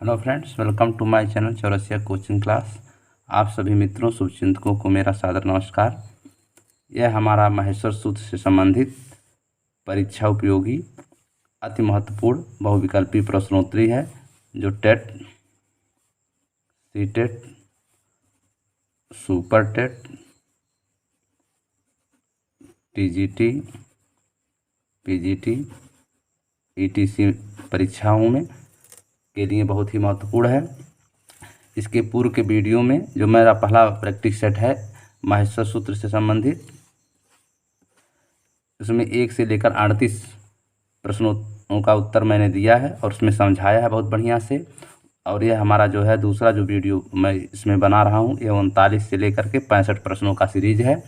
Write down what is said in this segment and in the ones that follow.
Hello friends, welcome to my channel Chaurasia coaching class. आप सभी मित्रों शुभचिंतकों को मेरा सादर नमस्कार। यह हमारा माहेश्वर सूत्र से संबंधित परीक्षा उपयोगी अति महत्वपूर्ण बहुविकल्पी प्रश्नोत्तरी है, जो TET, CTET, super TET, TGT, PGT, etc परीक्षाओं में के लिए बहुत ही महत्वपूर्ण है। इसके पूर्व के वीडियो में जो मेरा पहला प्रैक्टिस सेट है माहेश्वर सूत्र से संबंधित, उसमें 1 से लेकर 38 प्रश्नों का उत्तर मैंने दिया है और उसमें समझाया है बहुत बढ़िया से। और यह हमारा जो है दूसरा जो वीडियो मैं इसमें बना रहा हूँ, ये 39 से लेकर के 65 प्रश्नों का सीरीज है।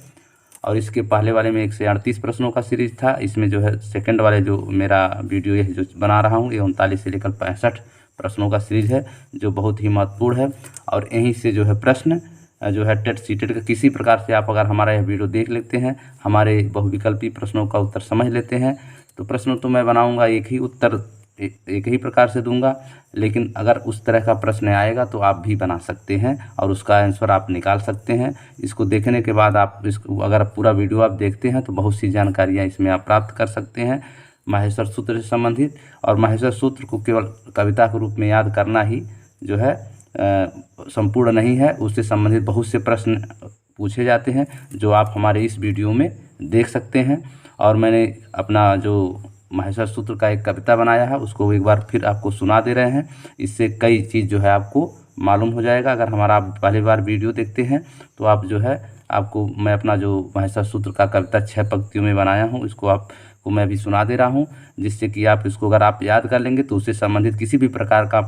और इसके पहले वाले में 1 से 38 प्रश्नों का सीरीज था। इसमें जो है सेकंड वाले जो मेरा वीडियो यह जो बना रहा हूँ, ये 39 से लेकर 65 प्रश्नों का सीरीज है, जो बहुत ही महत्वपूर्ण है। और यहीं से जो है प्रश्न जो है टेट सीटेट का किसी प्रकार से आप अगर हमारा यह वीडियो देख लेते हैं, हमारे बहुविकल्पी प्रश्नों का उत्तर समझ लेते हैं, तो प्रश्न तो मैं बनाऊंगा एक ही उत्तर एक ही प्रकार से दूंगा, लेकिन अगर उस तरह का प्रश्न आएगा तो आप भी बना सकते हैं और उसका आंसर आप निकाल सकते हैं। इसको देखने के बाद आप इसको अगर पूरा वीडियो आप देखते हैं तो बहुत सी जानकारियाँ इसमें आप प्राप्त कर सकते हैं माहेश्वर सूत्र से संबंधित। और माहेश्वर सूत्र को केवल कविता के रूप में याद करना ही जो है संपूर्ण नहीं है, उससे संबंधित बहुत से प्रश्न पूछे जाते हैं जो आप हमारे इस वीडियो में देख सकते हैं। और मैंने अपना जो माहेश्वर सूत्र का एक कविता बनाया है उसको एक बार फिर आपको सुना दे रहे हैं। इससे कई चीज़ जो है आपको मालूम हो जाएगा। अगर हमारा आप पहली बार वीडियो देखते हैं तो आप जो है आपको मैं अपना जो माहेश्वर सूत्र का कविता 6 पंक्तियों में बनाया हूँ, इसको आपको मैं भी सुना दे रहा हूँ, जिससे कि आप इसको अगर आप याद कर लेंगे तो उससे संबंधित किसी भी प्रकार का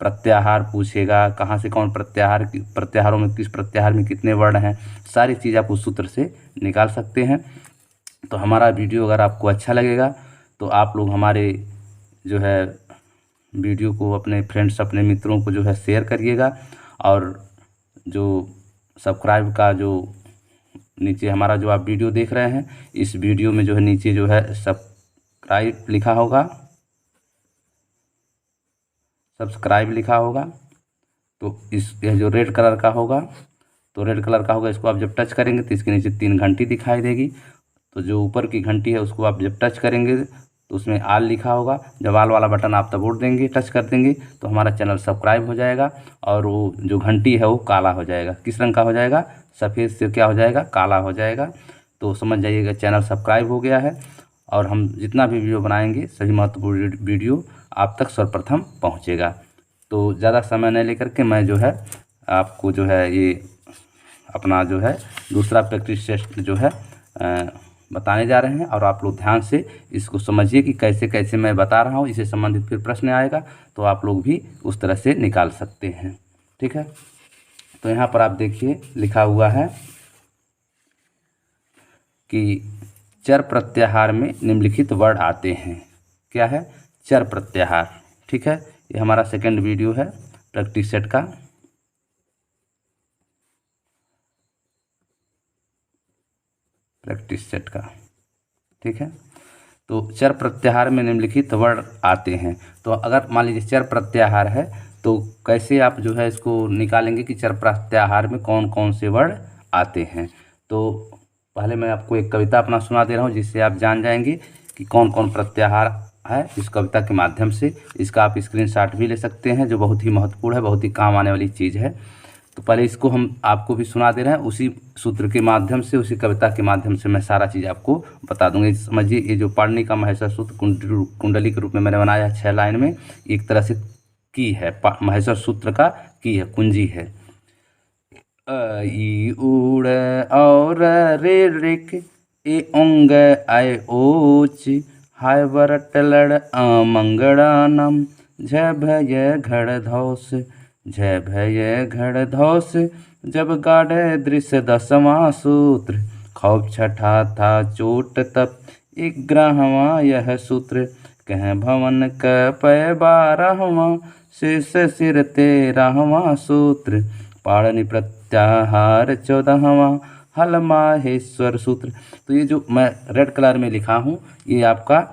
प्रत्याहार पूछेगा, कहाँ से कौन प्रत्याहारों में किस प्रत्याहार में कितने वर्ण हैं, सारी चीज़ आप उस सूत्र से निकाल सकते हैं। तो हमारा वीडियो अगर आपको अच्छा लगेगा तो आप लोग हमारे जो है वीडियो को अपने फ्रेंड्स, अपने मित्रों को जो है शेयर करिएगा। और जो सब्सक्राइब का जो नीचे हमारा जो आप वीडियो देख रहे हैं, इस वीडियो में जो है नीचे जो है सब्सक्राइब लिखा होगा, सब्सक्राइब लिखा होगा, तो यह जो रेड कलर का होगा, तो रेड कलर का होगा, इसको आप जब टच करेंगे तो इसके नीचे 3 घंटी दिखाई देगी। तो जो ऊपर की घंटी है उसको आप जब टच करेंगे तो उसमें आल लिखा होगा। जब आल वाला बटन आप दबोच देंगे, टच कर देंगे, तो हमारा चैनल सब्सक्राइब हो जाएगा और वो जो घंटी है वो काला हो जाएगा। किस रंग का हो जाएगा? सफ़ेद से क्या हो जाएगा? काला हो जाएगा। तो समझ जाइएगा चैनल सब्सक्राइब हो गया है और हम जितना भी वीडियो बनाएंगे सभी महत्वपूर्ण वीडियो आप तक सर्वप्रथम पहुँचेगा। तो ज़्यादा समय नहीं लेकर के मैं जो है आपको जो है ये अपना जो है दूसरा प्रैक्टिस टेस्ट जो है बताने जा रहे हैं। और आप लोग ध्यान से इसको समझिए कि कैसे कैसे मैं बता रहा हूँ, इससे संबंधित फिर प्रश्न आएगा तो आप लोग भी उस तरह से निकाल सकते हैं। ठीक है, तो यहाँ पर आप देखिए लिखा हुआ है कि चर प्रत्याहार में निम्नलिखित वर्ण आते हैं। क्या है? चर प्रत्याहार। ठीक है, ये हमारा सेकंड वीडियो है प्रैक्टिस सेट का। प्रैक्टिस सेट का ठीक है, तो चर प्रत्याहार में निम्नलिखित वर्ण आते हैं। तो अगर मान लीजिए चर प्रत्याहार है तो कैसे आप जो है इसको निकालेंगे कि चर प्रत्याहार में कौन कौन से वर्ण आते हैं। तो पहले मैं आपको एक कविता अपना सुना दे रहा हूँ, जिससे आप जान जाएंगे कि कौन कौन प्रत्याहार है इस कविता के माध्यम से। इसका आप स्क्रीनशॉट भी ले सकते हैं, जो बहुत ही महत्वपूर्ण है, बहुत ही काम आने वाली चीज़ है। तो पहले इसको हम आपको भी सुना दे रहे हैं, उसी सूत्र के माध्यम से, उसी कविता के माध्यम से मैं सारा चीज़ आपको बता दूंगा। समझिए, ये जो पाणिनि का माहेश्वर सूत्र कुंडली के रूप में मैंने बनाया है 6 लाइन में, एक तरह से की है माहेश्वर सूत्र का की है, कुंजी है। अ ई उड़ और रे रिक ए ओंग आय ओच हाय वरट लड़ अमंगड़ानम झ भय घड़ धौस झ भय घड़ धौस जब गाढ़ दृश्य 10वां सूत्र खौफ छठा था चोट तप 11वां यह सूत्र कह भवन क पय 12वां शेष सिर 13वां सूत्र पाणिनि प्रत्याहार 14वां हल माहेश्वर सूत्र। तो ये जो मैं रेड कलर में लिखा हूँ ये आपका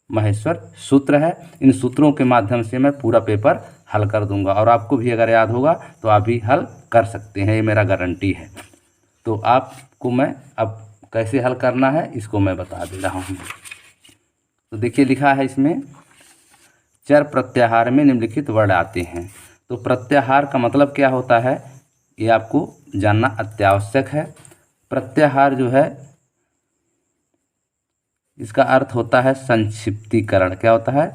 माहेश्वर सूत्र है। इन सूत्रों के माध्यम से मैं पूरा पेपर हल कर दूंगा, और आपको भी अगर याद होगा तो आप भी हल कर सकते हैं, ये मेरा गारंटी है। तो आपको मैं अब कैसे हल करना है इसको मैं बता दे रहा हूँ। तो देखिए लिखा है इसमें, चर प्रत्याहार में निम्नलिखित वर्ण आते हैं। तो प्रत्याहार का मतलब क्या होता है ये आपको जानना अत्यावश्यक है। प्रत्याहार जो है इसका अर्थ होता है संक्षिप्तीकरण। क्या होता है?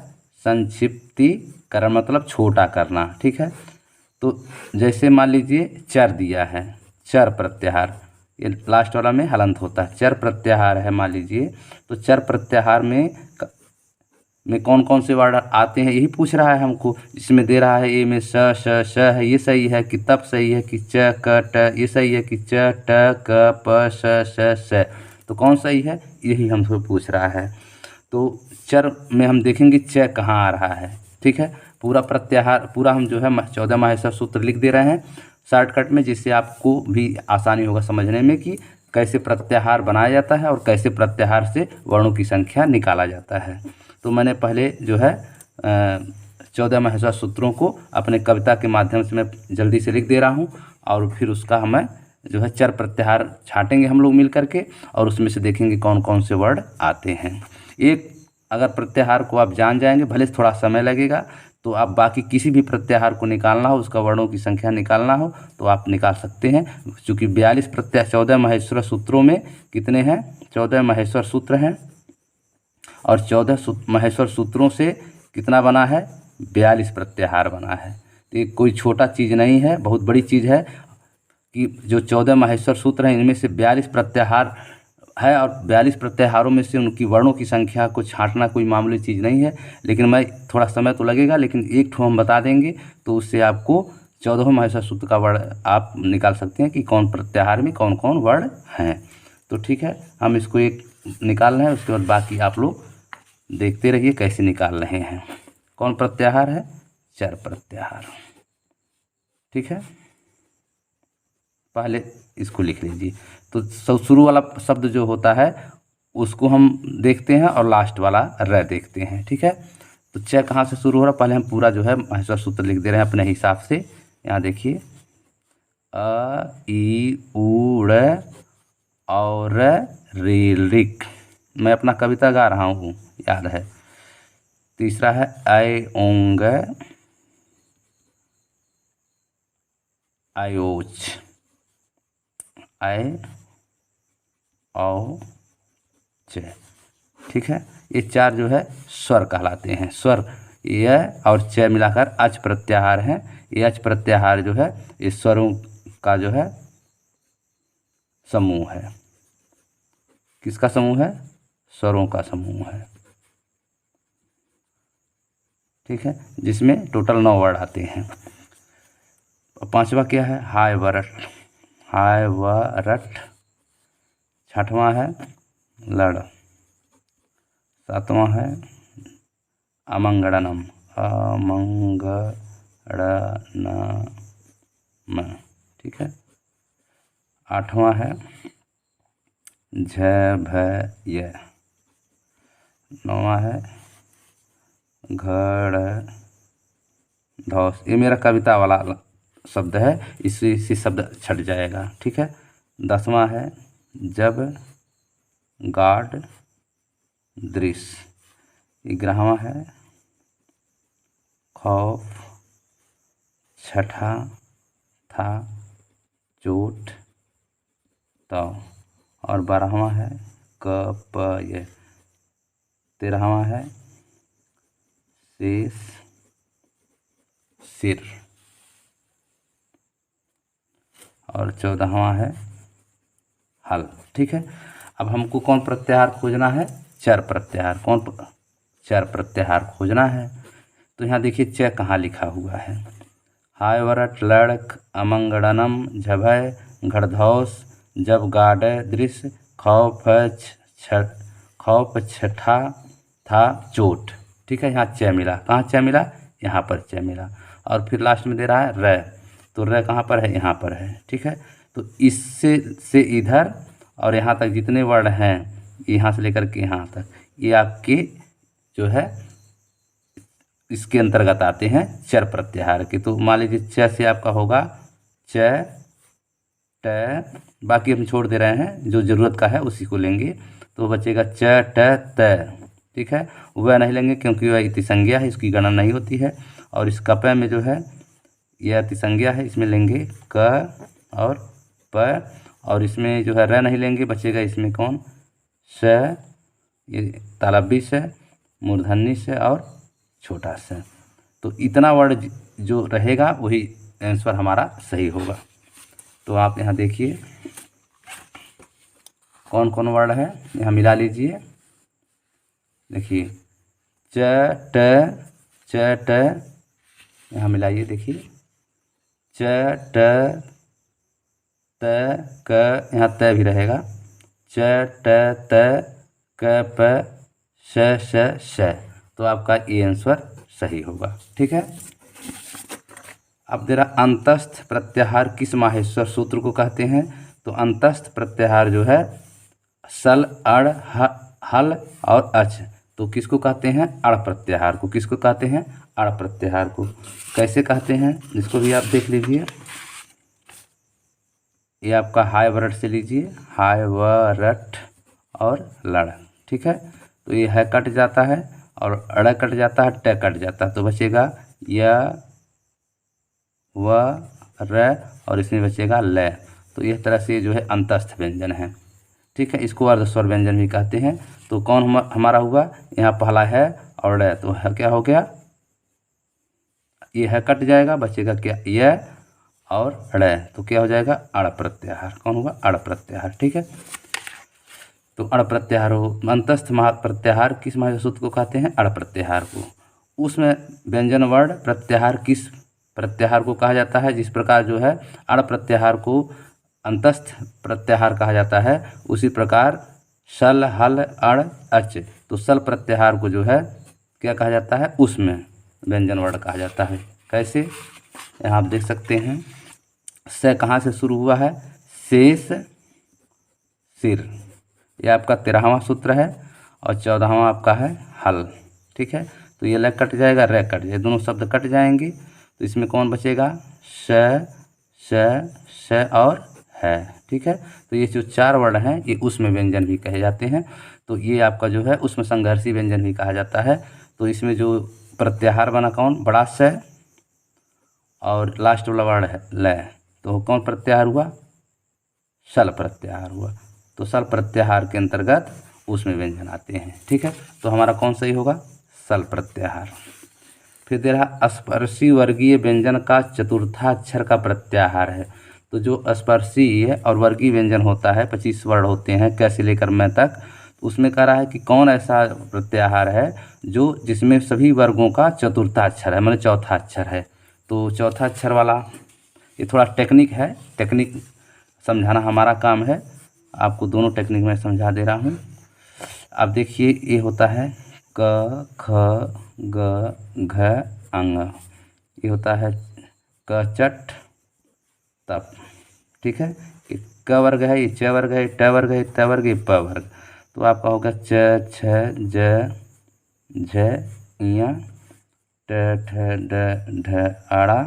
संक्षिप्तीकरण, मतलब छोटा करना। ठीक है, तो जैसे मान लीजिए चर दिया है, चर प्रत्याहार, ये लास्ट वाला में हलंत होता है, चर प्रत्याहार है मान लीजिए। तो चर प्रत्याहार में कौन कौन से वर्ड आते हैं यही पूछ रहा है हमको। इसमें दे रहा है ए में स श श है, ये सही है कि तब सही है कि च क ट, ये सही है कि च ट क प श श स, तो कौन सही है यही हमसे पूछ रहा है। तो चर में हम देखेंगे च कहाँ आ रहा है। ठीक है, पूरा प्रत्याहार पूरा हम जो है 14 माहेश्वर सूत्र लिख दे रहे हैं शॉर्टकट में, जिससे आपको भी आसानी होगा समझने में कि कैसे प्रत्याहार बनाया जाता है और कैसे प्रत्याहार से वर्णों की संख्या निकाला जाता है। तो मैंने पहले जो है 14 माहेश्वर सूत्रों को अपने कविता के माध्यम से मैं जल्दी से लिख दे रहा हूँ, और फिर उसका हमें जो है चर प्रत्याहार छाटेंगे हम लोग मिल करके, और उसमें से देखेंगे कौन कौन से वर्ड आते हैं। एक अगर प्रत्याहार को आप जान जाएंगे, भले थोड़ा समय लगेगा, तो आप बाकी किसी भी प्रत्याहार को निकालना हो, उसका वर्णों की संख्या निकालना हो तो आप निकाल सकते हैं। चूँकि 42 प्रत्याहार 14 माहेश्वर सूत्रों में कितने हैं? 14 माहेश्वर सूत्र हैं, और 14 माहेश्वर सूत्रों से कितना बना है? 42 प्रत्याहार बना है। तो ये कोई छोटा चीज़ नहीं है, बहुत बड़ी चीज़ है कि जो 14 माहेश्वर सूत्र हैं इनमें से 42 प्रत्याहार है, और 42 प्रत्याहारों में से उनकी वर्णों की संख्या को छांटना कोई मामूली चीज़ नहीं है। लेकिन मैं थोड़ा समय तो लगेगा, लेकिन एक ठो हम बता देंगे तो उससे आपको 14 माहेश्वर सूत्र का वर्ण आप निकाल सकते हैं कि कौन प्रत्याहार में कौन कौन वर्ण हैं। तो ठीक है, हम इसको एक निकाल रहे हैं, उसके बाद बाकी आप लोग देखते रहिए कैसे निकाल रहे हैं। कौन प्रत्याहार है? चर प्रत्याहार। ठीक है, पहले इसको लिख लीजिए। तो शुरू वाला शब्द जो होता है उसको हम देखते हैं, और लास्ट वाला र देखते हैं। ठीक है, तो च कहाँ से शुरू हो रहा है पहले हम पूरा जो है माहेश्वर सूत्र लिख दे रहे हैं अपने हिसाब से। यहाँ देखिए, अ ई उ ड़ और ऋ। मैं अपना कविता गा रहा हूँ, याद है। तीसरा है ऐ ओंग आयोच, ऐ औ च। ठीक है, ये चार जो है स्वर कहलाते हैं। स्वर य और च मिलाकर अच प्रत्याहार है। ये अच प्रत्याहार जो है इस स्वरों का जो है समूह है। किसका समूह है? स्वरों का समूह है। ठीक है, जिसमें टोटल 9 वर्ड आते हैं। पांचवा क्या है? हाय वरट, हाय वरट। छठवां है लड़। सातवां है अमंगड़नम, अमंगड़नम। ठीक है, आठवां है झभय। नौवां है घड़ धौस। ये मेरा कविता वाला शब्द है, इसी शब्द छट जाएगा। ठीक है, 10वां है जब गाड दृश्य। 11वां है खौफ, छठा था चोट तो, और 12वां है कपय। 13वां है शेष सिर, और 14वां है हल। ठीक है, अब हमको कौन प्रत्याहार खोजना है? चर प्रत्याहार। कौन चर प्रत्याहार खोजना है? तो यहाँ देखिए च कहाँ लिखा हुआ है। हाय वरट लड़क अमंगड़नम झभय घड़धौस जब गाड दृश्य खौफ छठा था चोट। ठीक है, यहाँ च मिला। कहाँ च मिला? यहाँ पर च मिला। और फिर लास्ट में दे रहा है र, तो र कहाँ पर है? यहाँ पर है। ठीक है, तो इससे से इधर और यहाँ तक जितने वर्ड हैं, यहाँ से लेकर के यहाँ तक, ये आपके जो है इसके अंतर्गत आते हैं चर प्रत्याहार के। तो मान लीजिए च से आपका होगा च ट, बाकी हम छोड़ दे रहे हैं, जो ज़रूरत का है उसी को लेंगे। तो बचेगा च ट त, ठीक है। वह नहीं लेंगे क्योंकि वह इतिसंज्ञा है, इसकी गणना नहीं होती है। और इस कप में जो है यह अतिसंज्ञा है, इसमें लेंगे क और प, और इसमें जो है र नहीं लेंगे, बचेगा इसमें कौन स, ये तालव्य से, मूर्धन्य से और छोटा से। तो इतना वर्ड जो रहेगा वही आंसर हमारा सही होगा। तो आप यहाँ देखिए कौन कौन वर्ड है, यहाँ मिला लीजिए। देखिए च ट, यहाँ मिलाइए, देखिए च ट त क, यहाँ त भी रहेगा, च ट त क प श। तो आपका ये आंसर सही होगा, ठीक है। अब दे रहा अंतस्थ प्रत्याहार किस माहेश्वर सूत्र को कहते हैं। तो अंतस्थ प्रत्याहार जो है सल अड़ हल और अच, तो किसको कहते हैं, अड़ प्रत्याहार को। किसको कहते हैं, अड़ प्रत्याहार को। कैसे कहते हैं इसको भी आप देख लीजिए। ये आपका हाय वरट से लीजिए, हाय वरट और लड़, ठीक है। तो ये है कट जाता है और अड़ कट जाता है, ट कट जाता है, तो बचेगा य व र और इसमें बचेगा ल। तो इस तरह से जो है अंतस्थ व्यंजन है, ठीक है। इसको अर्धस्वर व्यंजन भी कहते हैं। तो कौन हमारा हुआ, यहाँ पहला है और ड़, तो है क्या हो गया, ये है कट जाएगा, बचेगा क्या य और ड़, तो क्या हो जाएगा अड़ प्रत्याहार। कौन होगा, अड़ प्रत्याहार, ठीक है। तो अड़ प्रत्याहार हो। अंतस्थ प्रत्याहार किस सूत्र को कहते हैं, अड़ प्रत्याहार को। उसमें व्यंजन वर्ण प्रत्याहार किस प्रत्याहार को कहा जाता है। जिस प्रकार जो है अड़ प्रत्याहार को अंतस्थ प्रत्याहार कहा जाता है, उसी प्रकार सल हल अड़ अच, तो सल प्रत्याहार को जो है क्या कहा जाता है, उसमें व्यंजन वर्ण कहा जाता है। कैसे, यहाँ आप देख सकते हैं, से कहाँ से शुरू हुआ है, शेष सिर, यह आपका 13वां सूत्र है और 14वां आपका है हल, ठीक है। तो ये ल कट जाएगा, र कट जाएगा, दोनों शब्द कट जाएंगे। तो इसमें कौन बचेगा, श और है, ठीक है। तो ये जो 4 वर्ण हैं ये उसमें व्यंजन भी कहे जाते हैं। तो ये आपका जो है उसमें संघर्षी व्यंजन भी कहा जाता है। तो इसमें जो प्रत्याहार बना कौन, बड़ा स और लास्ट वाला वर्ण है ल, तो कौन प्रत्याहार हुआ, सल प्रत्याहार हुआ। तो सल प्रत्याहार के अंतर्गत उसमें व्यंजन आते हैं, ठीक है। तो हमारा कौन सही होगा, सल प्रत्याहार। फिर दे रहा स्पर्शी वर्गीय व्यंजन का चतुर्थाक्षर का प्रत्याहार है। तो जो स्पर्शीय और वर्गीय व्यंजन होता है, 25 वर्ण होते हैं क से लेकर मैं तक, उसमें कह रहा है कि कौन ऐसा प्रत्याहार है जो जिसमें सभी वर्गों का चतुर्थाक्षर है, मतलब चौथा अक्षर है। तो चौथा अक्षर वाला ये थोड़ा टेक्निक है, टेक्निक समझाना हमारा काम है। आपको दोनों टेक्निक में समझा दे रहा हूँ। अब देखिए, ये होता है क ख ग घ अंग, ये होता है क चट तप, ठीक है। ये क वर्ग है, ये च वर्ग है, ट वर्ग है, त वर्ग, ये प वर्ग। तो आपका होगा च छ ज झ ञ ट ठ ड ढ आड़ा,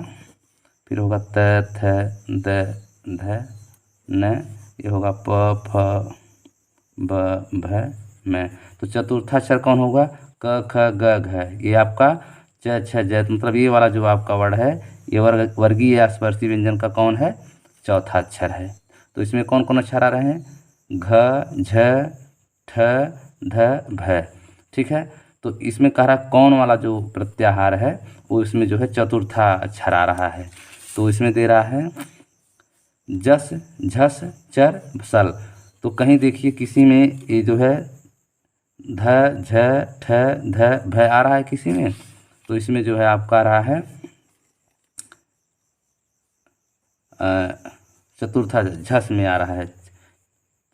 फिर होगा त थ द ध न, ये होगा प फ ब भ म। तो चतुर्थाक्षर कौन होगा, क ख ग घ, ये आपका च छ ज, मतलब ये वाला जो आपका वर्ड है ये वर्गीय या स्पर्शी व्यंजन का कौन है, चौथा अक्षर है। तो इसमें कौन कौन अक्षर आ रहे हैं, घ झ ठ ध भ, ठीक है। तो इसमें कह रहा कौन वाला जो प्रत्याहार है वो इसमें जो है चतुर्था अक्षर आ रहा है। तो इसमें दे रहा है जस झस चर सल। तो कहीं देखिए किसी में ये जो है ध झ ठ ध भ आ रहा है किसी में, तो इसमें जो है आपका आ रहा है चतुर्था झस में आ रहा है,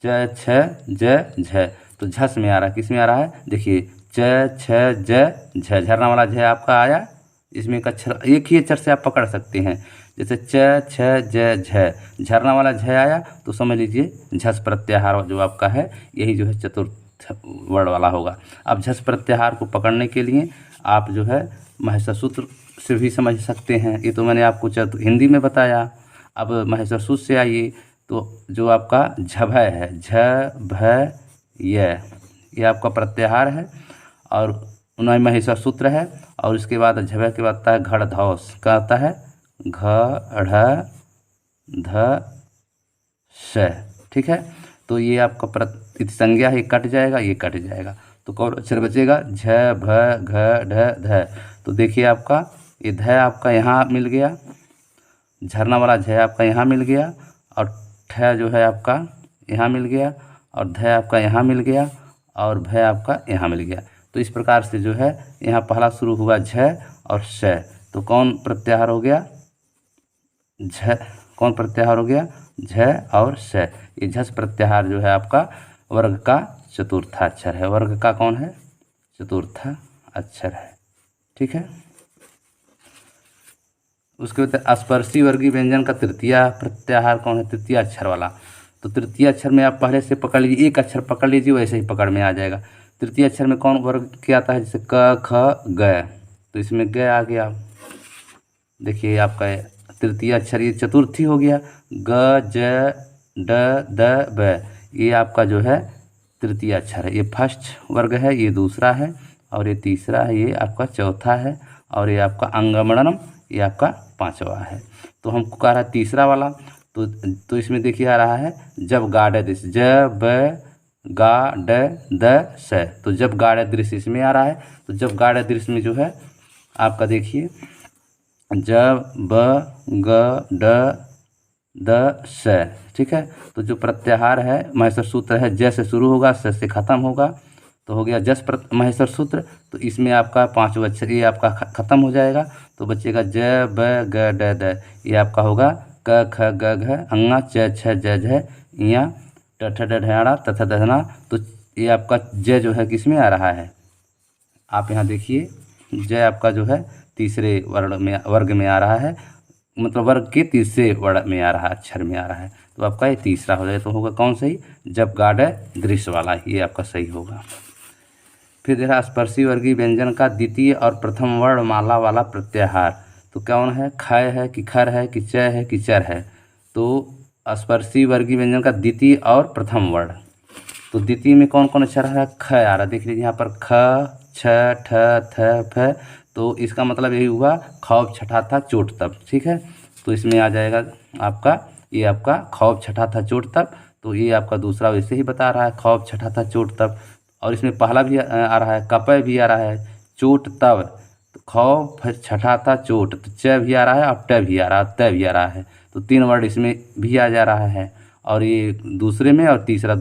च छ ज झ, तो झस में आ रहा है, किस में आ रहा है, देखिए च छ ज झ, झरना वाला झ आपका आया। इसमें एक अक्षर, एक ही अक्षर से आप पकड़ सकते हैं, जैसे च छ ज झ, झरना वाला झ आया तो समझ लीजिए झस प्रत्याहार जो आपका है यही जो है चतुर्थ वर्ण वाला होगा। अब झस प्रत्याहार को पकड़ने के लिए आप जो है महेश्वर सूत्र से भी समझ सकते हैं। ये तो मैंने आपको हिंदी में बताया। अब महेश्वर सूत्र से आइए तो जो आपका झभय है, झ भ ये आपका प्रत्याहार है और उन्हीं महेश्वर सूत्र है। और उसके बाद झभय के बाद आता है घड़ धौस, क्या आता है घ ढ़ ध श, ठीक है। तो ये आपका प्रत्यय संज्ञा है, कट जाएगा, ये कट जाएगा, तो कौन अक्षर बचेगा झ भ घ ढ ध। तो देखिए आपका ये ध आपका यहाँ मिल गया, झरना वाला झ आपका यहाँ मिल गया, और ठ जो है आपका यहाँ मिल गया, और ध आपका यहाँ मिल गया, और भ आपका यहाँ मिल गया। तो इस प्रकार से जो है यहाँ पहला शुरू हुआ झ और श, तो कौन प्रत्याहार हो गया झ, कौन प्रत्याहार हो गया झ और श। ये झस प्रत्याहार जो है आपका वर्ग का चतुर्थ अक्षर है, वर्ग का कौन है चतुर्थ अक्षर है, ठीक है। उसके बाद स्पर्शी वर्गीय व्यंजन का तृतीय प्रत्याहार कौन है, तृतीय अक्षर वाला। तो तृतीय अक्षर में आप पहले से पकड़ लीजिए, एक अक्षर पकड़ लीजिए, वैसे ही पकड़ में आ जाएगा। तृतीय अक्षर में कौन वर्ग क्या आता है, जैसे क ख ग, तो इसमें ग आ गया। देखिए आपका तृतीय अक्षर ये चतुर्थी हो गया, ग ज ड द ब, ये आपका जो है तृतीय अक्षर है। ये फर्स्ट वर्ग है, ये दूसरा है, और ये तीसरा है, ये आपका चौथा है, और ये आपका अंगमणनम ये आपका पांचवा है। तो हमको कह रहा है तीसरा वाला, तो इसमें देखिए आ रहा है जब गाढ़ दृश्य, ज ब गा ड द स। तो जब गाढ़ दृश्य इसमें आ रहा है, तो जब गाढ़ दृश्य में जो है आपका देखिए जब ब ग ड द स, ठीक है। तो जो प्रत्याहार है महेश्वर सूत्र है, ज से शुरू होगा, स से खत्म होगा, तो हो गया जस महेश्वर सूत्र। तो इसमें आपका पांचवा अक्षर ये आपका खत्म हो जाएगा, तो बचेगा ज ब ग ड द, ये आपका होगा क ख ग घ अंगा च छ ज झ इया ट ठ ड ढ ड़ त थ द न। तो ये आपका ज जो है किस में आ रहा है, आप यहाँ देखिए ज आपका जो है तीसरे वर्ग में आ रहा है, मतलब वर्ग के तीसरे वर्ग में आ रहा है, अक्षर में आ रहा है। तो आपका ये तीसरा हो जाए, तो होगा कौन सही, जब गाढ़ दृश्य वाला, ये आपका सही होगा। फिर देखा स्पर्शी वर्गीय व्यंजन का द्वितीय और प्रथम वर्णमाला वाला प्रत्याहार, तो कौन है, खय है कि खर है कि च है कि चर है। तो स्पर्शी वर्गीय व्यंजन का द्वितीय और प्रथम वर्ण, तो द्वितीय में कौन कौन अक्षर है, ख आ रहा, देख लीजिए यहाँ पर ख छ ठ थ फ। तो इसका मतलब यही हुआ खौफ छठा था चोट तब, ठीक है। तो इसमें आ जाएगा आपका ये आपका खौफ छठा था चोट तब, तो ये आपका दूसरा वैसे ही बता रहा है खौफ छठा था चोट तब। और इसमें पहला भी आ रहा है, कपय भी आ रहा है, चोट तब, तो खौफ छठा था चोट, तो च भी आ रहा है और ट भी आ रहा है, त भी आ रहा है, तो तीन वर्ड इसमें भी आ जा रहा है। और ये दूसरे में और तीसरा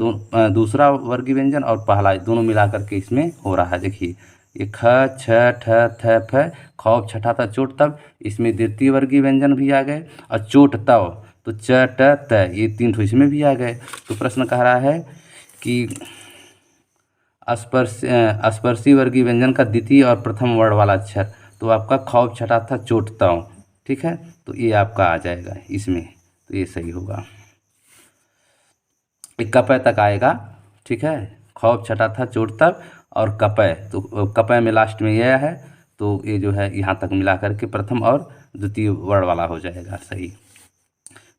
दूसरा वर्गीय व्यंजन और पहला दोनों मिला करके इसमें हो रहा है। देखिए ये ख छ ठ थ फ, खौफ छठा था चोट तब, इसमें द्वितीय वर्गीय व्यंजन भी आ गए, और चोट तब तो च ट त, ये तीन ठो इसमें भी आ गए। तो प्रश्न कह रहा है कि स्पर्शी वर्गीय व्यंजन का द्वितीय और प्रथम वर्ण वाला अक्षर, तो आपका खौफ छठा था चोट तब, ठीक है। तो ये आपका आ जाएगा इसमें, तो ये सही होगा। कपय तक आएगा, ठीक है, खौफ छठा था चोट तब और कपय, तो कपय में लास्ट में यह है, तो ये जो है यहाँ तक मिला करके प्रथम और द्वितीय वर्ण वाला हो जाएगा सही।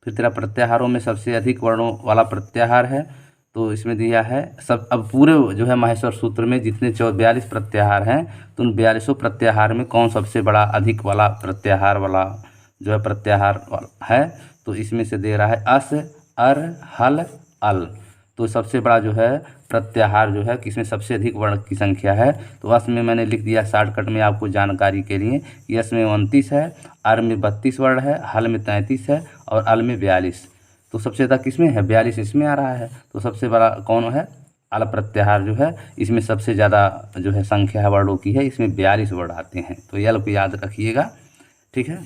फिर तेरा प्रत्याहारों में सबसे अधिक वर्णों वाला प्रत्याहार है, तो इसमें दिया है सब। अब पूरे जो है महेश्वर सूत्र में जितने 42 प्रत्याहार हैं, तो उन 42 प्रत्याहार में कौन सबसे बड़ा अधिक वाला प्रत्याहार वाला जो है प्रत्याहार है, तो इसमें से दे रहा है अस अर हल अल। तो सबसे बड़ा जो है प्रत्याहार जो है किसमें सबसे अधिक वर्ण की संख्या है, तो अस में मैंने लिख दिया शॉर्टकट में आपको जानकारी के लिए, यस में 29 है, अर में 32 वर्ण है, हल में 33 है, और अल में 42। तो सबसे ज़्यादा किसमें है, 42 इसमें आ रहा है। तो सबसे बड़ा कौन है, अल प्रत्याहार जो है इसमें सबसे ज़्यादा जो है संख्या वर्णों की है, इसमें 42 वर्ण आते हैं, तो यल को याद रखिएगा, ठीक है।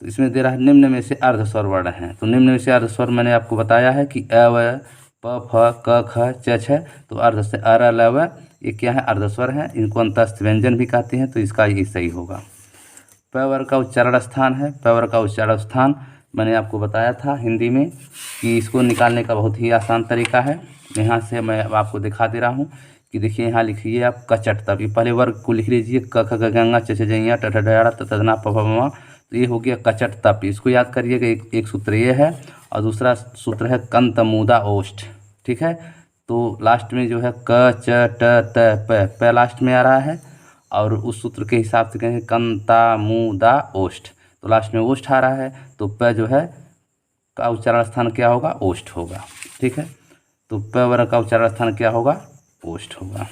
तो इसमें दे रहा है निम्न में से अर्धस्वर वर्ण हैं, तो निम्न में से अर्धस्वर मैंने आपको बताया है कि अ व प फ क ख च छ, तो अर्ध से अर ल व ये क्या है, अर्धस्वर हैं, इनको अंतस्थ व्यंजन भी कहते हैं, तो इसका ये सही होगा। प वर्ग का उच्चारण स्थान है, प वर्ग का उच्चारण स्थान मैंने आपको बताया था हिंदी में कि इसको निकालने का बहुत ही आसान तरीका है। यहाँ से मैं आपको दिखा दे रहा हूँ कि देखिए यहाँ लिखिए आप कचट तप, ये पहले वर्ग को लिख लीजिए क ख ग गंगा च छ जइया ट ठ ड ढ त तना प फ म। तो ये हो गया कचट तप, इसको याद करिएगा। एक सूत्र ये है और दूसरा सूत्र है कंत मुदा ओष्ठ। ठीक है, तो लास्ट में जो है क च ट त प लास्ट में आ रहा है और उस सूत्र के हिसाब से कहेंगे कंता मुदा ओष्ठ, तो लास्ट में ओष्ठ आ रहा है, तो प जो है का उच्चारण स्थान क्या होगा? ओष्ठ होगा। ठीक है, तो प वर्ण का उच्चारण स्थान क्या होगा? ओष्ठ होगा।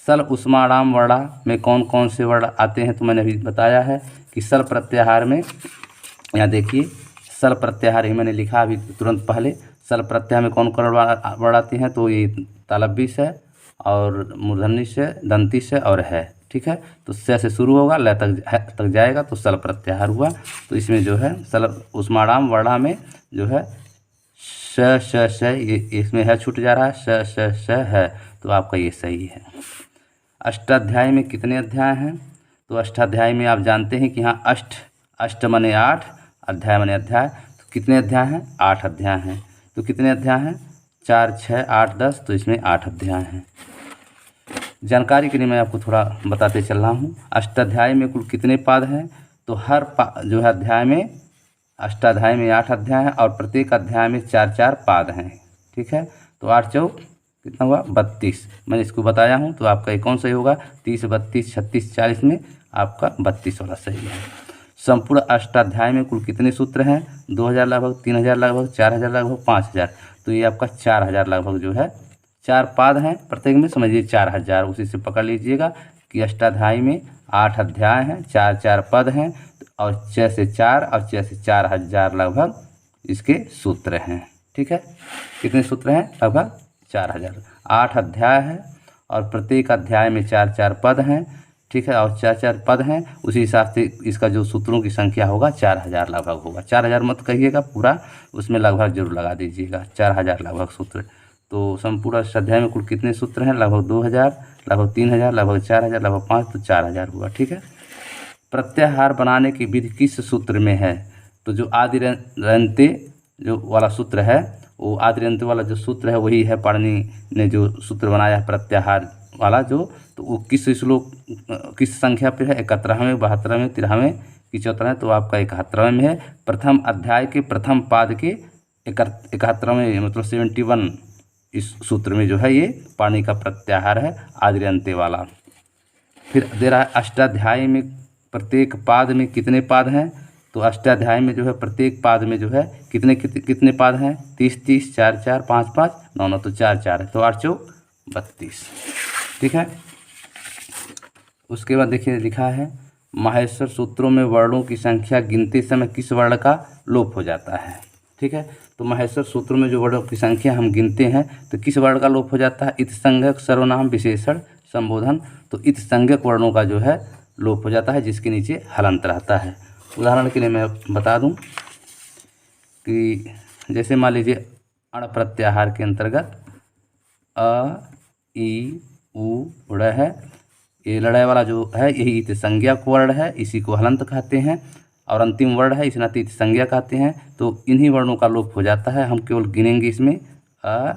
सल उष्माणाम वर्णा में कौन कौन से वर्ण आते हैं? तो मैंने अभी बताया है कि सल प्रत्याहार में, यहाँ देखिए सल प्रत्याहार ही मैंने लिखा अभी तुरंत पहले। सल प्रत्याहार में कौन कौन वर्ण आते हैं? तो ये तालव्य से और मूर्धन्य से, दंती से और है। ठीक है, तो से शुरू होगा, ल तक जाएगा, तो सल प्रत्याहार हुआ। तो इसमें जो है सल उष्माणाम वर्णा में जो है श ये इसमें है छूट जा रहा है, श है, तो आपका ये सही है। अष्टाध्याय में कितने अध्याय हैं? तो अष्टाध्याय में आप जानते हैं कि यहाँ अष्ट माने 8, अध्याय माने अध्याय, तो कितने अध्याय हैं? 8 अध्याय हैं। तो कितने अध्याय हैं? 4, 6, 8, 10, तो इसमें 8 अध्याय हैं। जानकारी के लिए मैं आपको थोड़ा बताते चल रहा हूँ। अष्टाध्याय में कुल कितने पाद हैं? तो हर जो है अध्याय में, अष्टाध्याय में 8 अध्याय हैं और प्रत्येक अध्याय में 4-4 पाद हैं। ठीक है, तो 8 चौक कितना हुआ? 32। मैंने इसको बताया हूँ, तो आपका ये कौन सही होगा? 30, 32, 36, 40 में आपका 32 वाला सही है। संपूर्ण अष्टाध्याय में कुल कितने सूत्र हैं? 2000 लगभग, 3000 लगभग, 4000 लगभग, 5000। तो ये आपका 4000 लगभग जो है 4 पाद हैं प्रत्येक में, समझिए 4000। उसी से पकड़ लीजिएगा कि अष्टाध्याय में 8 अध्याय हैं, 4-4 पद हैं और 6 से 4 और 6 से 4000 लगभग इसके सूत्र हैं। ठीक है, कितने सूत्र हैं? लगभग 4000। 8 अध्याय है और प्रत्येक अध्याय में 4-4 पद हैं। ठीक है, और 4-4 पद हैं, उसी हिसाब से इसका जो सूत्रों की संख्या होगा 4000 लगभग होगा। 4000 मत कहिएगा पूरा, उसमें लगभग जरूर लगा दीजिएगा, 4000 लगभग सूत्र। तो संपूर्ण अष्टाध्याय में कुल कितने सूत्र हैं? लगभग 2000, लगभग 3000, लगभग 4000, लगभग 5, तो 4000 हुआ। ठीक है, प्रत्याहार बनाने की विधि किस सूत्र में है? तो जो आदि रंते जो वाला सूत्र है, वो आदि रंते वाला जो सूत्र है वही है पाणिनि ने जो सूत्र बनाया है प्रत्याहार वाला जो, तो वो किस श्लोक किस संख्या पे है? 71वें, 72वें, 73वें कि 74वें? तो आपका 71वें में है। प्रथम अध्याय के प्रथम पाद के 71वें मतलब 71 इस सूत्र में जो है ये पाणिनि का प्रत्याहार है आदि अंत्य वाला। फिर दे रहा है अष्टाध्याय में प्रत्येक पाद में कितने पाद हैं? तो अष्टाध्याय में जो है प्रत्येक पाद में जो है कितने पाद हैं? 30-30, 4-4, 5-5, 9-9, तो 4-4 है, तो 8 चौक 32। ठीक है, उसके बाद देखिए लिखा है माहेश्वर सूत्रों में वर्णों की संख्या गिनते समय किस वर्ण का लोप हो जाता है? ठीक है, तो माहेश्वर सूत्रों में जो वर्णों की संख्या हम गिनते हैं तो किस वर्ण का लोप हो जाता है? इत संज्ञक, सर्वनाम, विशेषण, संबोधन। तो इत संज्ञक वर्णों का जो है लोप हो जाता है, जिसके नीचे हलंत रहता है। उदाहरण के लिए मैं बता दूं कि जैसे मान लीजिए अण प्रत्याहार के अंतर्गत अ, ई, उ, ड़ है, ये लड़ाई वाला जो है यही इत संज्ञक वर्ण है, इसी को हलंत कहते हैं। और अंतिम वर्ण है, इस नाते इत संज्ञा कहते हैं। तो इन्हीं वर्णों का लोप हो जाता है, हम केवल गिनेंगे इसमें अ,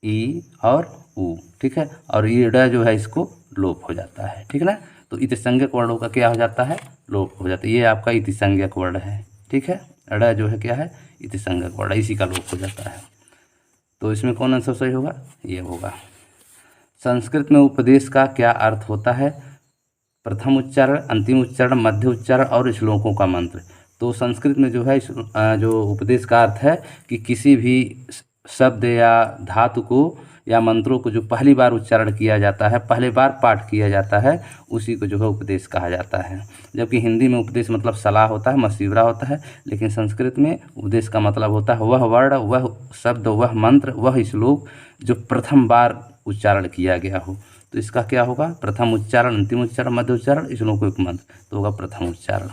ई और उ। ठीक है, और ये ड़ जो है इसको लोप हो जाता है। ठीक है ना, तो इत संज्ञक वर्णों का क्या हो जाता है? लोप हो जाता है। ये आपका इत संज्ञक वर्ण है। ठीक है, ड़ जो है क्या है? इत संज्ञक वर्ण, इसी का लोप हो जाता है। तो इसमें कौन आंसर सही होगा? ये होगा। संस्कृत में उपदेश का क्या अर्थ होता है? प्रथम उच्चारण, अंतिम उच्चारण, मध्य उच्चारण और श्लोकों का मंत्र। तो संस्कृत में जो है जो उपदेश का अर्थ है कि किसी भी शब्द या धातु को या मंत्रों को जो पहली बार उच्चारण किया जाता है, पहली बार पाठ किया जाता है, उसी को जो है उपदेश कहा जाता है। जबकि हिंदी में उपदेश मतलब सलाह होता है, मशवरा होता है, लेकिन संस्कृत में उपदेश का मतलब होता है वह वर्ण, वह शब्द, वह मंत्र, वह श्लोक जो प्रथम बार उच्चारण किया गया हो। तो इसका क्या होगा? प्रथम उच्चारण, अंतिम उच्चारण, मध्य उच्चारण, श्लोक एक मंत्र, तो होगा प्रथम उच्चारण।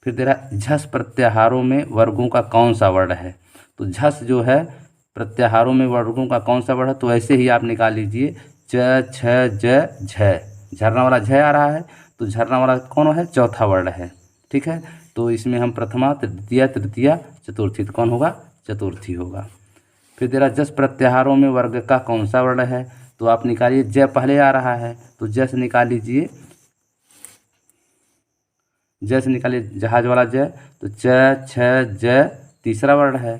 फिर दे रहा है झस प्रत्याहारों में वर्गों का कौन सा वर्ण है? तो झस जो है प्रत्याहारों में वर्गों का कौन सा वर्ण है? तो ऐसे ही आप निकाल लीजिए च, छ, ज, झ। झरना वाला झ आ रहा है, तो झरना वाला कौन है? चौथा वर्ण है। ठीक है, तो इसमें हम प्रथमा, तृतीया, तृतीया, चतुर्थी, तो कौन होगा? चतुर्थी होगा। फिर दे रहा जस प्रत्याहारों में वर्ग का कौन सा वर्ण है? तो आप निकालिए, ज पहले आ रहा है तो ज से निकाल लीजिए, ज से निकालिए जहाज वाला ज, तो च छ ज तीसरा वर्ड है,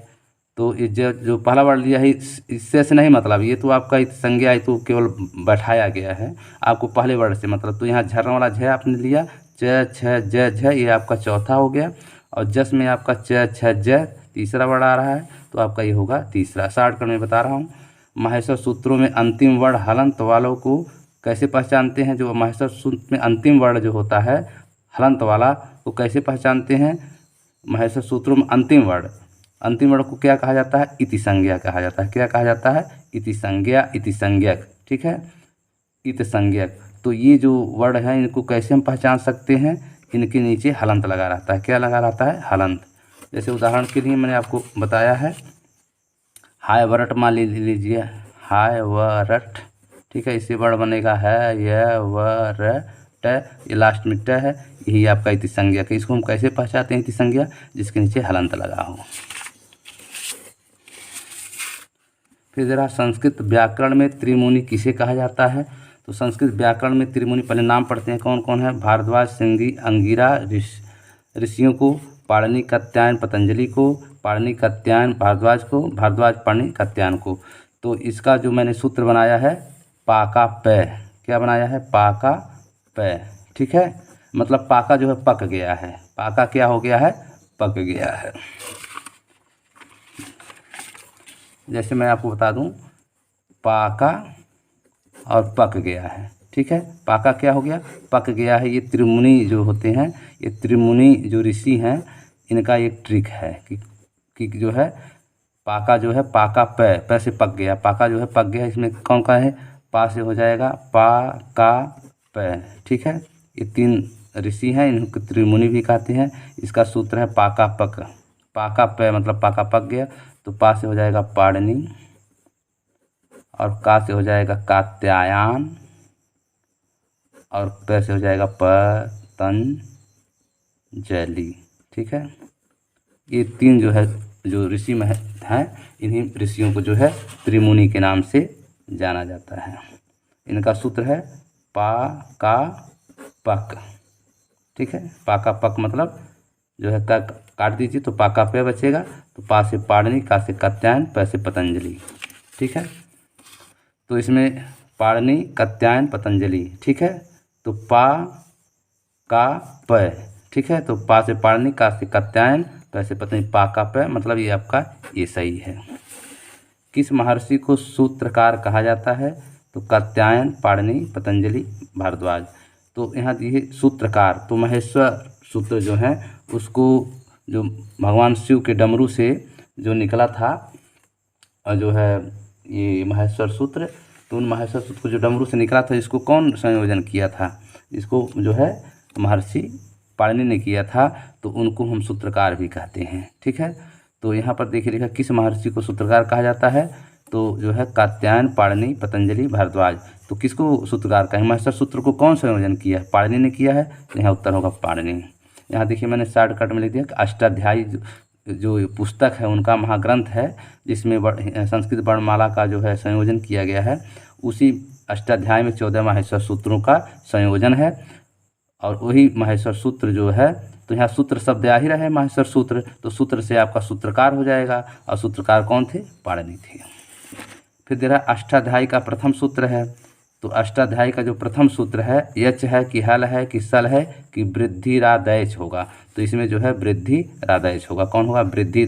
तो ये जो पहला वर्ड लिया है इससे से नहीं मतलब, ये तो आपका संज्ञा है तो केवल बैठाया गया है आपको पहले वर्ड से मतलब। तो यहाँ झरने वाला झ आपने लिया, च छ ज झ, ये आपका चौथा हो गया। और जस में आपका च छ ज तीसरा वर्ड आ रहा है तो आपका ये होगा तीसरा। शॉर्टकट में बता रहा हूँ। माहेश्वर सूत्रों में अंतिम वर्ण हलंत वालों को कैसे पहचानते हैं? जो माहेश्वर सूत्र में अंतिम वर्ण जो होता है हलंत वाला, वो कैसे पहचानते हैं? माहेश्वर सूत्रों में अंतिम वर्ण को क्या कहा जाता है? इति संज्ञा कहा जाता है। क्या कहा जाता है? इति संज्ञा, इति संज्ञक, ठीक है, इत संज्ञक। तो ये जो वर्ड है इनको कैसे हम पहचान सकते हैं? इनके नीचे हलंत लगा रहता है। क्या लगा रहता है? हलंत। जैसे उदाहरण के लिए मैंने आपको बताया है, हाय वरट मान लीजिए, हाय वरट, ठीक है, इससे वर्ड बनेगा है य वरट, ये लास्ट में ट है, यही आपका इति संज्ञक है। इसको हम कैसे पहचानते हैं? इति संज्ञा जिसके नीचे हलंत लगा हो। फिर जरा संस्कृत व्याकरण में त्रिमुनि किसे कहा जाता है? तो संस्कृत व्याकरण में त्रिमुनि, पहले नाम पढ़ते हैं कौन कौन है। भारद्वाज, श्रृंगी, अंगिरा ऋषियों को, पाणिनि, कात्यायन, पतंजलि को, पाणिनि, कात्यायन, भारद्वाज को, भारद्वाज, पाणिनि, कात्यायन को। तो इसका जो मैंने सूत्र बनाया है पाका प, क्या बनाया है? पाका प, ठीक है, मतलब पाका जो है पक गया है। पाका क्या हो गया है? पक गया है। जैसे मैं आपको बता दूं, पाका और पक गया है, ठीक है। पाका क्या हो गया? पक गया है। ये त्रिमुनि जो होते हैं, ये त्रिमुनि जो ऋषि हैं, इनका एक ट्रिक है कि जो है पाका जो है, पाका प से पक गया, पाका जो है पक गया। इसमें कौन का है? पा से हो जाएगा पा का प, ठीक है। ये तीन ऋषि हैं, इनको त्रिमुनि भी कहते हैं। इसका सूत्र है पाका पक, पाका प मतलब पाका पक गया। तो पा से हो जाएगा पाणिनि, और का से हो जाएगा कात्यायन, और प से हो जाएगा पतंजलि, ठीक है। ये तीन जो है, जो ऋषि में हैं, इन्हीं ऋषियों को जो है त्रिमुनि के नाम से जाना जाता है। इनका सूत्र है पा का पक, ठीक है। पा का पक मतलब जो है काट दीजिए तो पाका पे बचेगा। तो पा से पाणिनि, का से कात्यायन, प से पतंजलि, ठीक है। तो इसमें पाणिनि, कात्यायन, पतंजलि, ठीक है। तो पा का प, ठीक है। तो पा से पाणिनि, का से कात्यायन, प से पतंजलि, पा का प मतलब ये आपका ये सही है। किस महर्षि को सूत्रकार कहा जाता है? तो कात्यायन, पाणिनि, पतंजलि, भारद्वाज। तो यहाँ दिए सूत्रकार, तो महेश्वर सूत्र जो है उसको, जो भगवान शिव के डमरू से जो निकला था और जो है ये महेश्वर सूत्र, तो उन महेश्वर सूत्र को जो डमरू से निकला था, इसको कौन संयोजन किया था? इसको जो है महर्षि पाणिनि ने किया था, तो उनको हम सूत्रकार भी कहते हैं, ठीक है। तो यहाँ पर देखिए लिखा, किस महर्षि को सूत्रकार कहा जाता है? तो जो है कात्यायन, पाणिनि, पतंजलि, भारद्वाज। तो किसको सूत्रकार कहें? महेश्वर सूत्र को कौन संयोजन किया है? पाणिनि ने किया है, तो यहाँ उत्तर होगा पाणिनि। यहाँ देखिए मैंने शॉर्टकट में लिख दिया कि अष्टाध्यायी जो पुस्तक है उनका महाग्रंथ है, जिसमें संस्कृत वर्णमाला का जो है संयोजन किया गया है। उसी अष्टाध्याय में 14 माहेश्वर सूत्रों का संयोजन है, और वही माहेश्वर सूत्र जो है, तो यहाँ सूत्र शब्द आ ही रहे माहेश्वर सूत्र, तो सूत्र से आपका सूत्रकार हो जाएगा। और सूत्रकार कौन थे? पाणिनि थे। फिर दे रहा अष्टाध्यायी का प्रथम सूत्र है। तो अष्टाध्यायी का जो प्रथम सूत्र है, यच है कि हल है कि सल है कि वृद्धि रादैच होगा। तो इसमें जो है वृद्धि रादैच होगा। कौन होगा? वृद्धि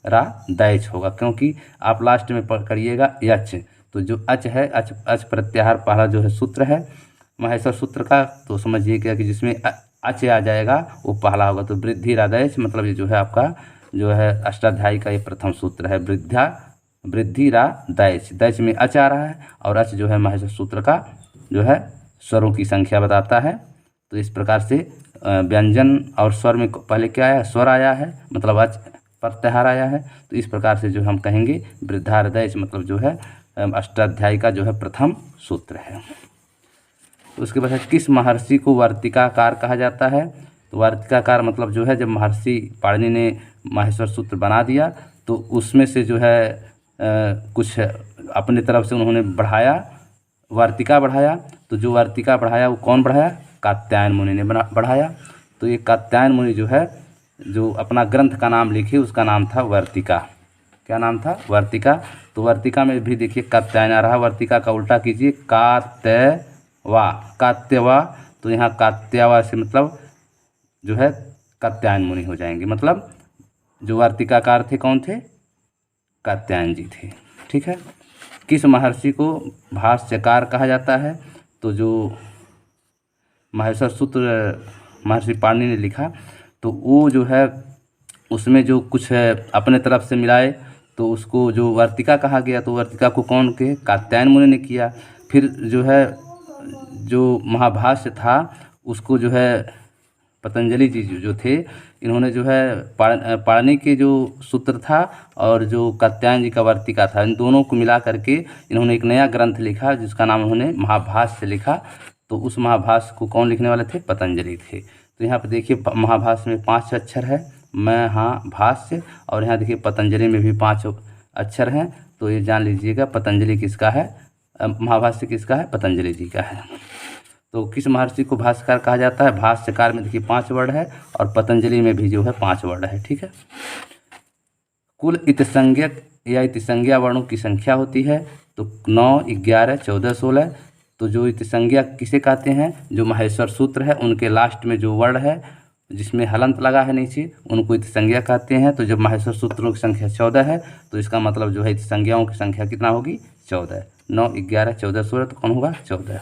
रादैच होगा, क्योंकि आप लास्ट में करिएगा यच। तो जो अच है, अच प्रत्याहार पहला जो है सूत्र है महेश्वर सूत्र का, तो समझिए क्या कि जिसमें अच आ जाएगा वो पहला होगा। तो वृद्धि रादैच मतलब ये जो है आपका जो है अष्टाध्यायी का ये प्रथम सूत्र है, वृद्धि रा दैच। दैच में अच आ रहा है, और अच जो है महेश्वर सूत्र का जो है स्वरों की संख्या बताता है। तो इस प्रकार से व्यंजन और स्वर में पहले क्या आया? स्वर आया है, मतलब अच प्रत्याहार आया है। तो इस प्रकार से जो हम कहेंगे वृद्धारदैच मतलब जो है अष्टाध्यायी का जो है प्रथम सूत्र है। तो उसके बाद किस महर्षि को वार्तिकाकार कहा जाता है? तो वार्तिकाकार मतलब जो है जब महर्षि पाणिनि ने माहेश्वर सूत्र बना दिया, तो उसमें से जो है कुछ अपने तरफ से उन्होंने बढ़ाया, वार्तिका बढ़ाया। तो जो वार्तिका बढ़ाया वो कौन बढ़ाया? कात्यायन मुनि ने बढ़ाया। तो ये कात्यायन मुनि जो है, जो अपना ग्रंथ का नाम लिखे, उसका नाम था वर्तिका। क्या नाम था? वर्तिका। तो वर्तिका में भी देखिए कात्यायन आ रहा, वर्तिका का उल्टा कीजिए कात्यवा, कात्यवा। तो यहाँ कात्यवा से मतलब जो है कात्यायन मुनि हो जाएंगे। मतलब जो वार्तिकाकार थे कौन थे? कात्यायन जी थे। ठीक है। किस महर्षि को भाष्यकार कहा जाता है? तो जो माहेश्वर सूत्र महर्षि पाणिनि ने लिखा, तो वो जो है उसमें जो कुछ है अपने तरफ से मिलाए, तो उसको जो वार्तिका कहा गया। तो वार्तिका को कौन के? कात्यायन मुनि ने किया। फिर जो है जो महाभाष्य था उसको जो है पतंजलि जी जो थे, इन्होंने जो है पाणिनि के जो सूत्र था और जो कात्यायन जी का वार्तिका था, इन दोनों को मिला करके इन्होंने एक नया ग्रंथ लिखा जिसका नाम उन्होंने महाभाष्य लिखा। तो उस महाभाष्य को कौन लिखने वाले थे? पतंजलि थे। तो यहाँ पर देखिए महाभाष्य में 5 अक्षर है, महाभाष्य, और यहाँ देखिए पतंजलि में भी 5 अक्षर हैं। तो ये जान लीजिएगा पतंजलि किसका है, महाभाष्य किसका है? पतंजलि जी का है। तो किस महर्षि को भाष्यकार कहा जाता है? भाष्यकार में देखिए 5 वर्ड है और पतंजलि में भी जो है 5 वर्ड है। ठीक है। कुल इतसंज्ञक या इतसंज्ञा वर्णों की संख्या होती है तो 9, 11, 14, 16। तो जो इतसंज्ञा किसे कहते हैं? जो माहेश्वर सूत्र है उनके लास्ट में जो वर्ण है जिसमें हलंत लगा है नीचे, उनको इतसंज्ञा कहते हैं। तो जब माहेश्वर सूत्रों की संख्या 14 है तो इसका मतलब जो है इतसंज्ञाओं की संख्या कितना होगी? 14। 9, 11, 14, 16 तो कौन होगा? 14।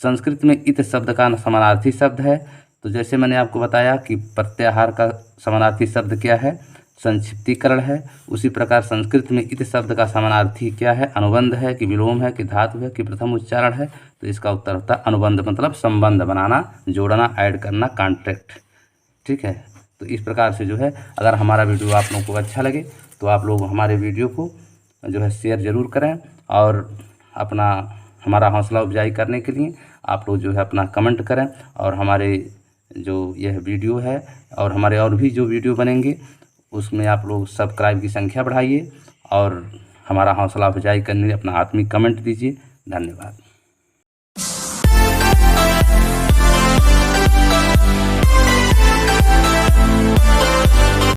संस्कृत में इत शब्द का समानार्थी शब्द है। तो जैसे मैंने आपको बताया कि प्रत्याहार का समानार्थी शब्द क्या है? संक्षिप्तीकरण है। उसी प्रकार संस्कृत में इत शब्द का समानार्थी क्या है? अनुबंध है कि विलोम है कि धातु है कि प्रथम उच्चारण है? तो इसका उत्तर होता है अनुबंध, मतलब संबंध बनाना, जोड़ना, ऐड करना, कॉन्ट्रैक्ट। ठीक है। तो इस प्रकार से जो है अगर हमारा वीडियो आप लोगों को अच्छा लगे तो आप लोग हमारे वीडियो को जो है शेयर ज़रूर करें, और अपना हमारा हौसला अफजाई करने के लिए आप लोग जो है अपना कमेंट करें, और हमारे जो यह वीडियो है और हमारे और भी जो वीडियो बनेंगे उसमें आप लोग सब्सक्राइब की संख्या बढ़ाइए और हमारा हौसला अफजाई करने अपना आत्मिक कमेंट दीजिए। धन्यवाद।